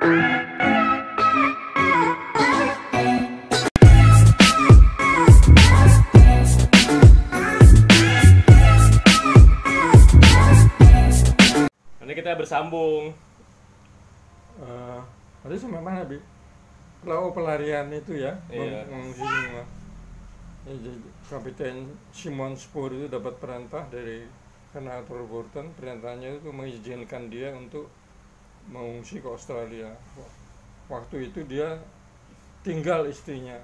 Nanti kita bersambung. Tadi sampai mana, Bi? Pulau pelarian itu ya, Iya. mengungsi semua. Ya, jadi Kapten Simon Spur itu dapat perintah dari Senator Burton. Perintahnya itu mengizinkan dia untuk mengungsi ke Australia. Waktu itu dia tinggal istrinya.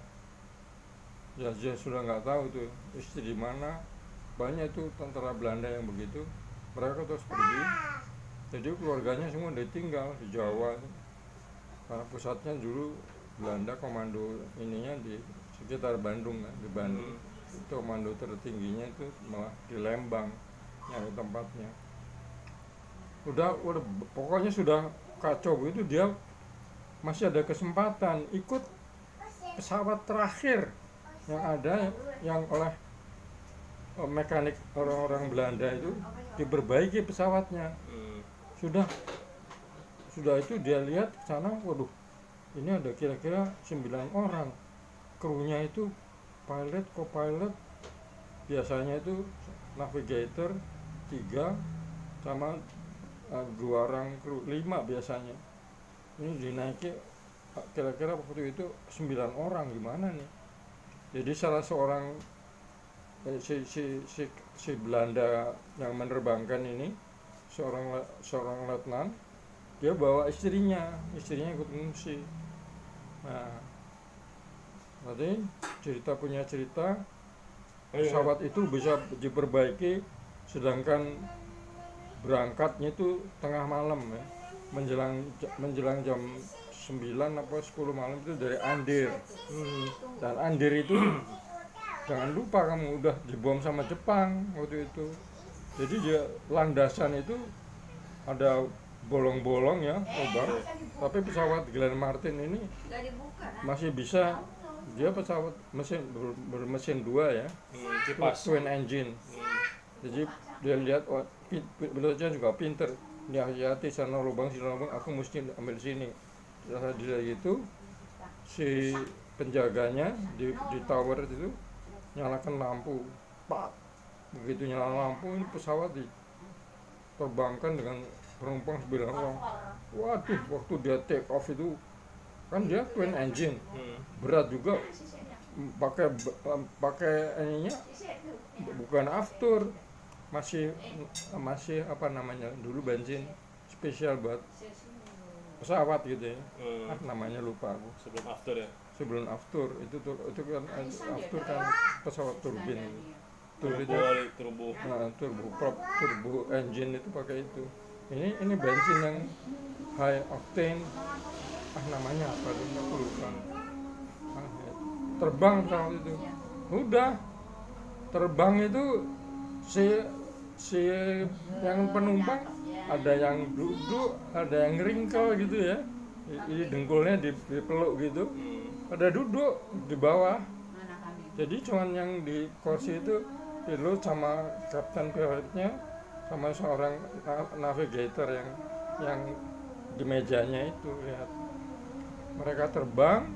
Ya, dia sudah nggak tahu tuh istri di mana. Banyak itu tentara Belanda yang begitu. Mereka terus pergi. Jadi keluarganya semua ditinggal di Jawa. Karena pusatnya dulu Belanda, komando ininya di sekitar Bandung kan, di Bandung. Itu komando tertingginya itu malah di Lembang nyari tempatnya. Udah pokoknya sudah kacau begitu, dia masih ada kesempatan ikut pesawat terakhir yang ada, yang oleh mekanik orang-orang Belanda itu diperbaiki pesawatnya. Sudah itu dia lihat ke sana, waduh, ini ada kira-kira 9 orang. Krunya itu pilot, co-pilot, biasanya itu navigator 3 sama 2 orang kru, 5 biasanya. Ini dinaiki kira-kira waktu itu 9 orang, gimana nih? Jadi salah seorang si Belanda yang menerbangkan ini, seorang letnan, dia bawa istrinya ikut mengungsi. Nah, nanti punya cerita pesawat itu bisa diperbaiki, sedangkan berangkatnya itu tengah malam ya, menjelang jam 9 apa 10 malam itu dari Andir. Dan Andir itu jangan lupa, kamu udah dibom sama Jepang waktu itu. Jadi dia landasan itu ada bolong-bolong ya, lubang. Tapi pesawat Glenn Martin ini masih bisa, dia pesawat bermesin 2 ya, twin engine. Jadi dia lihat, oh, pilotnya juga pinter, ini hati-hati, sana lubang, aku mesti ambil sini. Setelah dia gitu, si penjaganya di tower itu nyalakan lampu, pak. Begitu nyala lampu, ini pesawat diterbangkan dengan penumpang 9 orang. Waduh, waktu dia take off itu kan dia twin engine, berat juga, pakai ininya bukan aftur, masih apa namanya dulu, bensin spesial buat pesawat gitu ya. Namanya lupa aku. Sebelum aftur itu kan aftur kan pesawat turbin. Turbo engine itu pakai itu. Ini bensin yang high octane, namanya apa tuh, aku lupa. Terbang pesawat itu, udah terbang itu si yang penumpang ada yang duduk, ada yang ringkel gitu ya, ini dengkulnya dipeluk gitu, ada duduk di bawah. Jadi cuman yang di kursi itu pilot sama kapten pilotnya sama seorang navigator yang di mejanya itu. Lihat, mereka terbang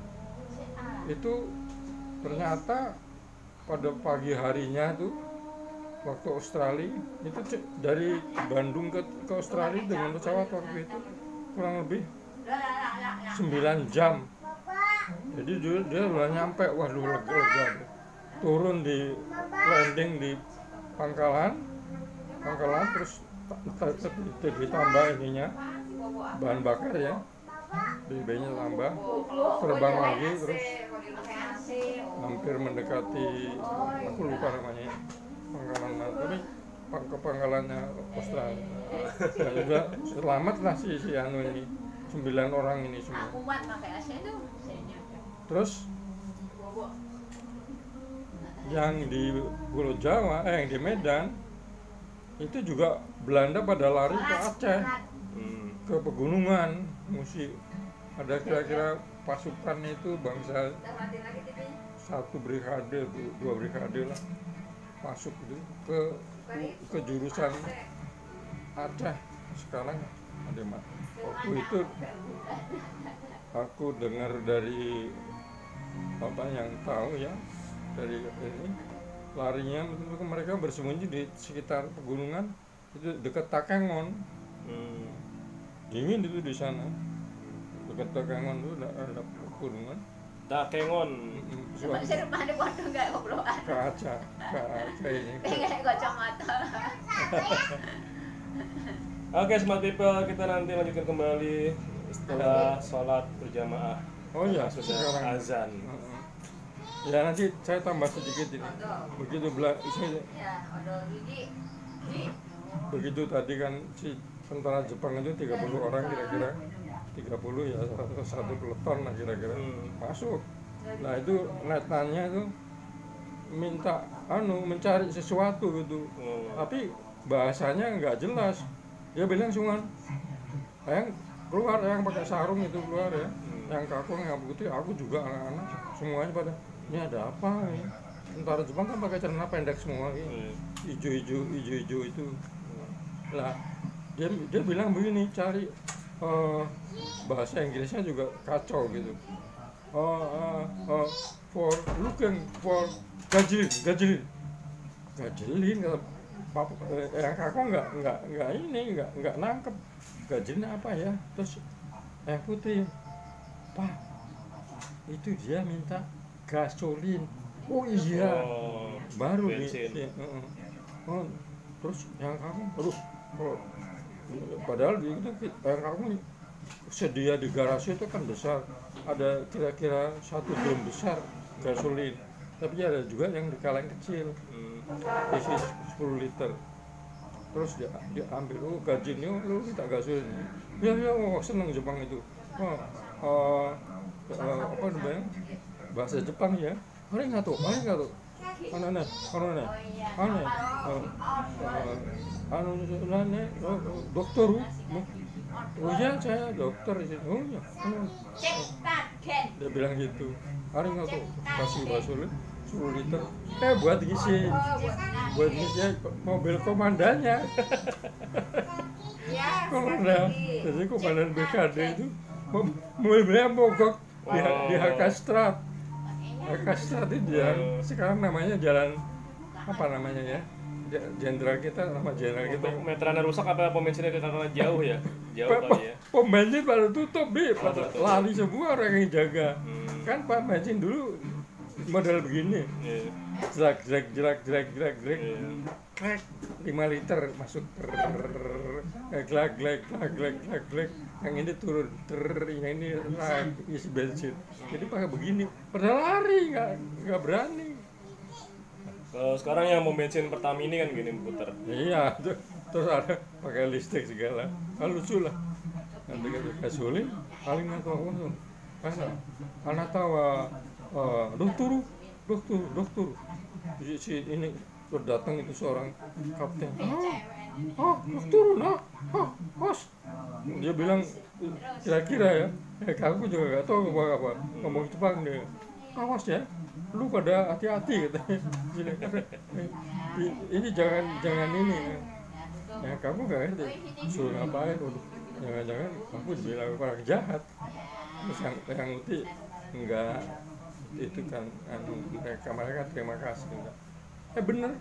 itu, ternyata pada pagi harinya tuh waktu Australia itu dari Bandung ke Australia dengan pesawat waktu itu kurang lebih 9 jam. Jadi dia udah nyampe, waduh lega, turun di landing di pangkalan, terus ditambah ininya, bahan bakar ya, BB-nya tambah, terbang lagi, terus hampir mendekati, aku lupa namanya, pangkalan, tapi ke pangkalannya Australia. Dan juga selamat lah si anu ini, 9 orang ini semua. Terus yang di Pulau Jawa, yang di Medan itu juga Belanda pada lari ke Aceh, ke pegunungan, ada kira-kira pasukan itu bangsa 1 brigade, 2 brigade lah, masuk itu ke jurusan Aceh. Sekarang ada waktu itu aku dengar dari apa yang tahu ya, dari ini larinya mereka bersembunyi di sekitar pegunungan itu dekat Takengon. Dingin itu di sana, dekat Takengon itu ada pegunungan. Takengon. Cuma serupane padha enggak goblokan. Kaca ini. Pengen kacamata. Oke, smart people, kita nanti lanjutkan kembali setelah sholat berjamaah. Oh ya, Sudah sekarang azan. Ya nanti saya tambah sedikit ini. Begitu Ya, odol gigi. begitu tadi kan si tentara Jepang itu 30 orang kira-kira, 30 ya satu peleton lah kira-kira masuk. Nah itu netannya itu minta mencari sesuatu gitu, tapi bahasanya nggak jelas. Dia bilang cuma yang keluar, yang pakai sarung itu keluar ya, yang kaku yang putih. Aku juga anak-anak semuanya pada ini ada apa ya? Tentara Jepang kan pakai celana pendek semua ya. Hijau itu. Lah dia bilang begini, cari bahasa Inggrisnya juga kacau gitu. For looking for gajelin yang kaku nggak nangkep gajelin apa ya. Terus yang putih, Pak, itu dia minta gasolin. Oh iya, baru nih. Terus yang kamu, padahal itu yang kamu sedia di garasi itu kan besar, ada kira-kira 1 drum besar gasolin, tapi ada juga yang di kaleng kecil, isi 10 liter. Terus dia ambil, gajinya lu minta gasolin. Ya, seneng Jepang itu. Apa namanya? Bahasa Jepang ya. Arigato. Dokter. Oh ya, saya dokter di sini. Oh ya. Dia bilang gitu. Arigato. Kasih gasolin 10 liter. Buat ngisi mobil komandannya. Komandan. Jadi komandan BKD itu mobilnya mogok di Hakastrat. Hakastrat itu sekarang namanya jalan apa namanya ya? Jenderal kita, nama jenderal kita. Meterannya rusak apa pom bensinnya karena jauh ya? Jauh kali ya. Pom bensin pada tutup, lari semua orang yang jaga. Kan pom bensin dulu model begini. Jerak. Krek 5 liter masuk. Glak. Yang ini turun, yang ini naik isi bensin. Jadi pakai begini, padahal lari nggak berani. Kalau sekarang yang pom bensin Pertamini kan gini puter. Iya, terus ada pakai listrik segala. Lucu lah. Nanti gasolin paling nggak tahu anak tawa dokter. Si ini datang itu seorang kapten. Dokter, bos. Dia bilang kira-kira ya, aku juga nggak tahu apa ngomong Jepang dia. Awas ya, lu pada hati-hati katanya. Ini jangan ini. Ya kamu nggak ngerti. Suruh ngapain? Jangan-jangan aku bilang orang jahat. Terus yang uti enggak, itu kan mereka terima kasih enggak. Bener,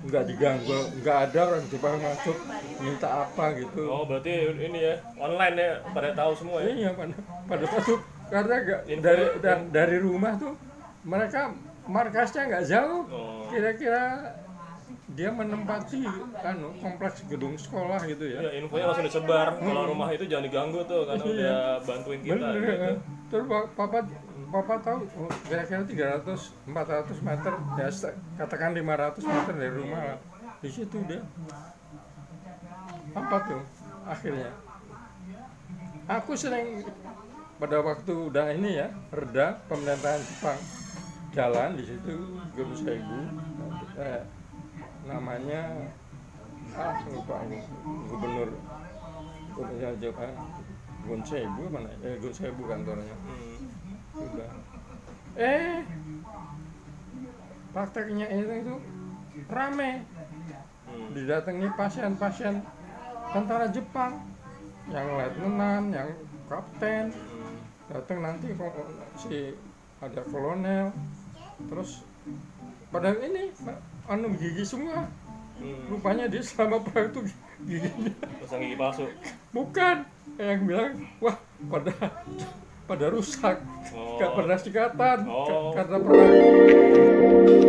nggak diganggu, nggak ada orang Jepang masuk minta apa gitu. Oh berarti ini ya online ya, pada tahu semua ya? Iya, pada masuk karena dari rumah tuh mereka markasnya nggak jauh. Kira-kira dia menempati kompleks gedung sekolah gitu ya. Iya, infonya langsung disebar kalau rumah itu jangan diganggu tuh karena udah bantuin kita. Bener, gitu. Terus papa tahu kira-kira 300-400 meter ya, katakan 500 meter dari rumah, di situ dia apa tuh akhirnya. Aku sering pada waktu udah ini ya reda pemerintahan Jepang jalan di situ Gonseibu, namanya lupa ini gubernur Jepang, Gonseibu mana? Gonseibu kantornya. Udah. Prakteknya itu rame. Didatangi pasien tentara Jepang, yang letnan, yang kapten, datang nanti kok si ada kolonel, terus pada ini anu gigi semua. Rupanya dia selama perang itu giginya Pasang gigi palsu. bukan, yang bilang wah pada rusak, nggak pernah sikatan Oh. karena perang.